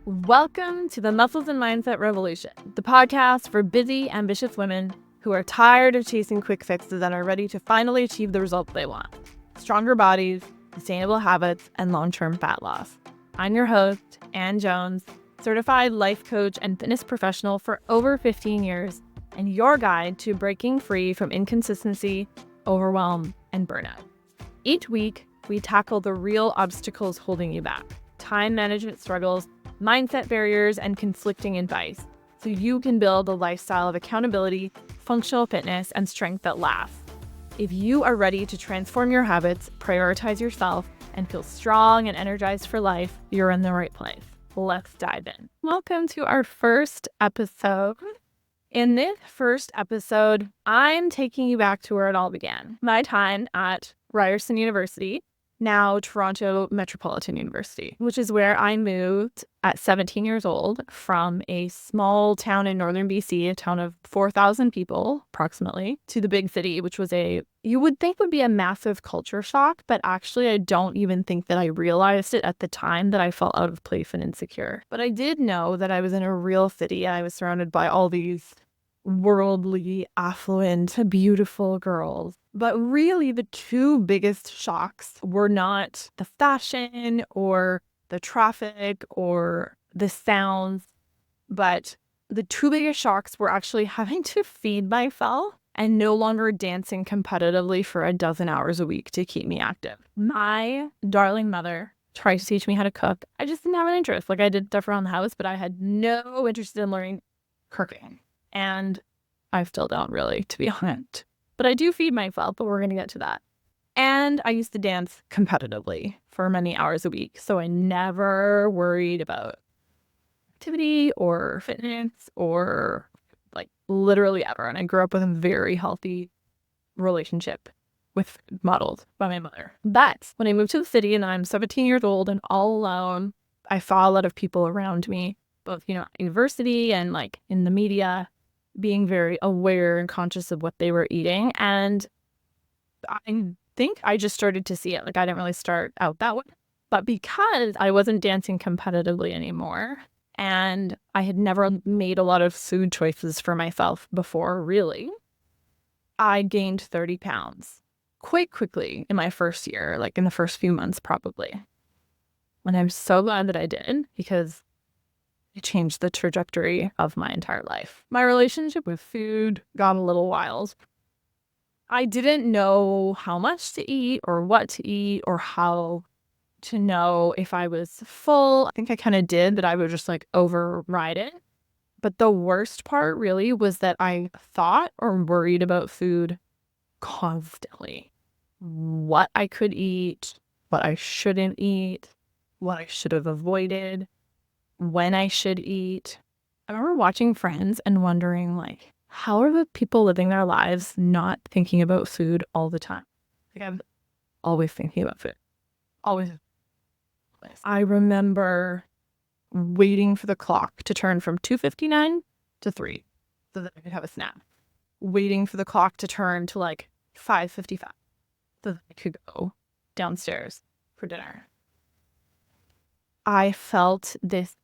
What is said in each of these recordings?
Welcome to the Muscles and Mindset Revolution, the podcast for busy, ambitious women who are tired of chasing quick fixes and are ready to finally achieve the results they want. Stronger bodies, sustainable habits, and long-term fat loss. I'm your host, Ann Jones, certified life coach and fitness professional for over 15 years, and your guide to breaking free from inconsistency, overwhelm, and burnout. Each week, we tackle the real obstacles holding you back, time management struggles, mindset barriers, and conflicting advice, so you can build a lifestyle of accountability, functional fitness, and strength that lasts. If you are ready to transform your habits, prioritize yourself, and feel strong and energized for life, you're in the right place. Let's dive in. Welcome to our first episode. In this first episode, I'm taking you back to where it all began. My time at Ryerson University, now Toronto Metropolitan University, which is where I moved at 17 years old from a small town in northern BC, a town of 4,000 people approximately, to the big city, which was you would think would be a massive culture shock, but actually I don't even think that I realized it at the time that I felt out of place and insecure. But I did know that I was in a real city and I was surrounded by all these worldly, affluent, beautiful girls. But really, the two biggest shocks were not the fashion or the traffic or the sounds, but the two biggest shocks were actually having to feed myself and no longer dancing competitively for a dozen hours a week to keep me active. My darling mother tried to teach me how to cook. I just didn't have an interest. I did stuff around the house, but I had no interest in learning cooking. And I still don't really, to be honest. But I do feed myself, but we're going to get to that. And I used to dance competitively for many hours a week. So I never worried about activity or fitness or literally ever. And I grew up with a very healthy relationship with food modeled by my mother. But when I moved to the city and I'm 17 years old and all alone, I saw a lot of people around me, both, at university and in the media, being very aware and conscious of what they were eating. And I think I just started to see it. I didn't really start out that way. But because I wasn't dancing competitively anymore, and I had never made a lot of food choices for myself before, really, I gained 30 pounds quite quickly in my first year, in the first few months probably. And I'm so glad that I did, because it changed the trajectory of my entire life. My relationship with food got a little wild. I didn't know how much to eat or what to eat or how to know if I was full. I think I kind of did, but I would just override it. But the worst part really was that I thought or worried about food constantly. What I could eat, what I shouldn't eat, what I should have avoided, when I should eat. I remember watching Friends and wondering, how are the people living their lives not thinking about food all the time? I'm always thinking about food. Always. I remember waiting for the clock to turn from 2:59 to 3 so that I could have a snack. Waiting for the clock to turn to 5:55 so that I could go downstairs for dinner. I felt this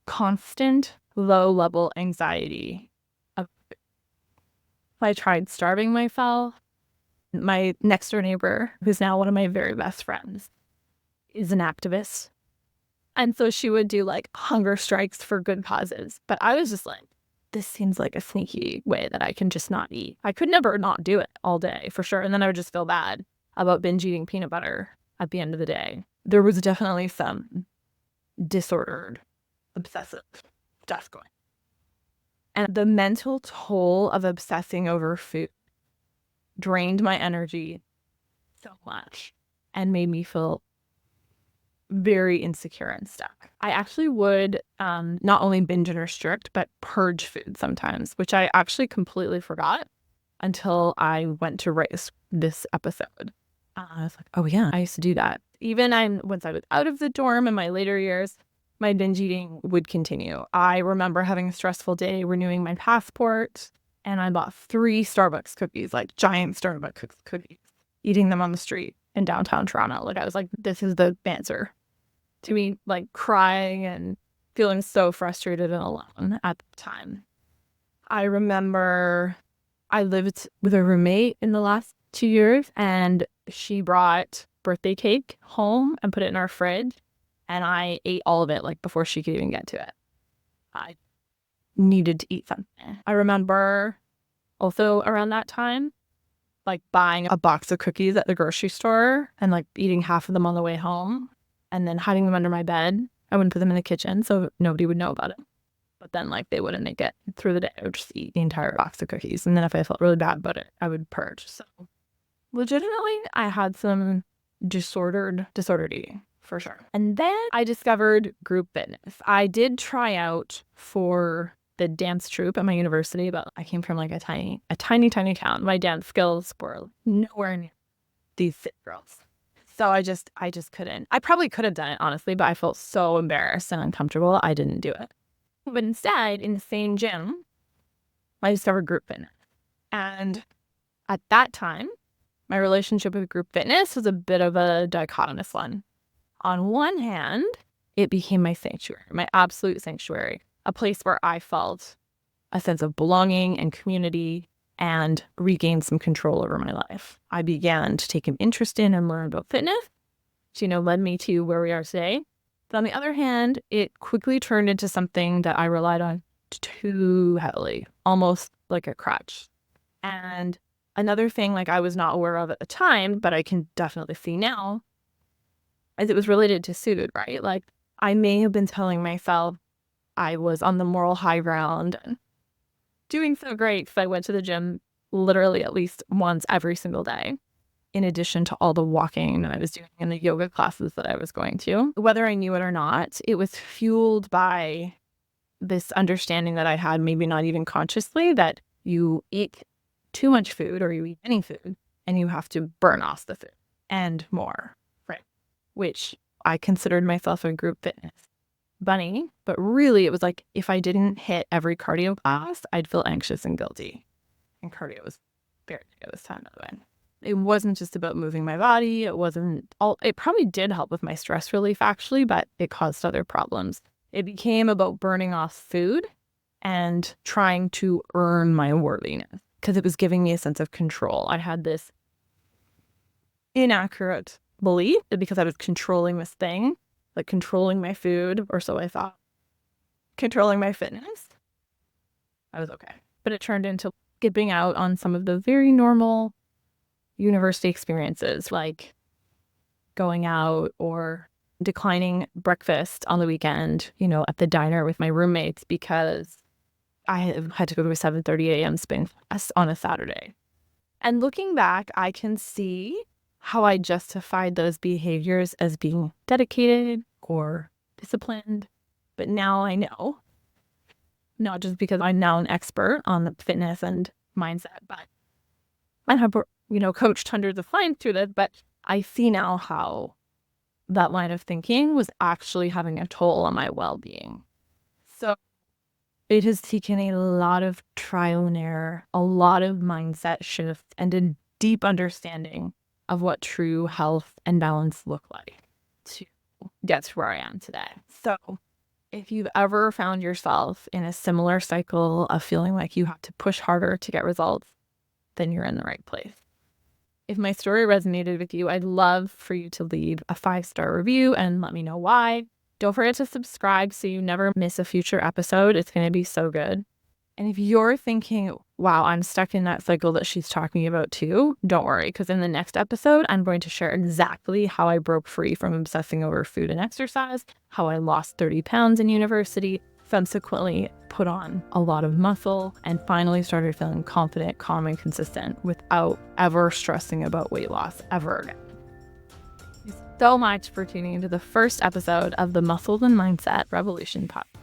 constant low-level anxiety of food. I tried starving myself. My next-door neighbor, who's now one of my very best friends, is an activist. And so she would do hunger strikes for good causes. But I was just this seems like a sneaky way that I can just not eat. I could never not do it all day, for sure. And then I would just feel bad about binge eating peanut butter at the end of the day. There was definitely some disordered, obsessive stuff going. And the mental toll of obsessing over food drained my energy so much and made me feel very insecure and stuck. I actually would not only binge and restrict, but purge food sometimes, which I actually completely forgot until I went to write this episode. I was oh yeah, I used to do that. Even once I was out of the dorm in my later years, my binge eating would continue. I remember having a stressful day renewing my passport, and I bought 3 Starbucks cookies, giant Starbucks cookies, eating them on the street in downtown Toronto. I was this is the answer to me, crying and feeling so frustrated and alone at the time. I remember I lived with a roommate in the last 2 years, and she brought birthday cake home and put it in our fridge, and I ate all of it like before she could even get to it. I needed to eat something. I remember also around that time, like buying a box of cookies at the grocery store and like eating half of them on the way home and then hiding them under my bed. I wouldn't put them in the kitchen so nobody would know about it. But then like they wouldn't make it through the day. I would just eat the entire box of cookies. And then if I felt really bad about it, I would purge. So legitimately, I had some disordered eating for sure. And then I discovered group fitness. I did try out for the dance troupe at my university, but I came from like a tiny town. My dance skills were nowhere near these fit girls. So I just couldn't. I probably could have done it, honestly, but I felt so embarrassed and uncomfortable. I didn't do it. But instead, in the same gym, I discovered group fitness. And at that time, my relationship with group fitness was a bit of a dichotomous one. On one hand, it became my sanctuary, my absolute sanctuary, a place where I felt a sense of belonging and community and regained some control over my life. I began to take an interest in and learn about fitness, which, led me to where we are today. But on the other hand, it quickly turned into something that I relied on too heavily, almost like a crutch. And another thing like I was not aware of at the time, but I can definitely see now, is it was related to food, right? Like I may have been telling myself I was on the moral high ground and doing so great because I went to the gym literally at least once every single day, in addition to all the walking that I was doing and the yoga classes that I was going to. Whether I knew it or not, it was fueled by this understanding that I had, maybe not even consciously, that you eat too much food or you eat any food and you have to burn off the food and more, right? Which I considered myself a group fitness bunny, but really it was like if I didn't hit every cardio class, I'd feel anxious and guilty. And cardio was very good this time, by the way. It wasn't just about moving my body. It probably did help with my stress relief actually, but it caused other problems. It became about burning off food and trying to earn my worthiness because it was giving me a sense of control. I had this inaccurate belief that because I was controlling this thing, like controlling my food, or so I thought, controlling my fitness, I was okay. But it turned into skipping out on some of the very normal university experiences, like going out or declining breakfast on the weekend, at the diner with my roommates because I had to go to a 7:30 a.m. spin class on a Saturday. And looking back, I can see how I justified those behaviors as being dedicated or disciplined. But now I know, not just because I'm now an expert on the fitness and mindset, but I have, coached hundreds of clients through this, but I see now how that line of thinking was actually having a toll on my well-being. So it has taken a lot of trial and error, a lot of mindset shifts, and a deep understanding of what true health and balance look like to get to where I am today. So if you've ever found yourself in a similar cycle of feeling like you have to push harder to get results, then you're in the right place. If my story resonated with you, I'd love for you to leave a 5-star review and let me know why. Don't forget to subscribe so you never miss a future episode. It's going to be so good. And if you're thinking, wow, I'm stuck in that cycle that she's talking about too, don't worry, because in the next episode, I'm going to share exactly how I broke free from obsessing over food and exercise, how I lost 30 pounds in university, subsequently put on a lot of muscle, and finally started feeling confident, calm, and consistent without ever stressing about weight loss ever again. Thank you so much for tuning into the first episode of the Muscles and Mindset Revolution podcast.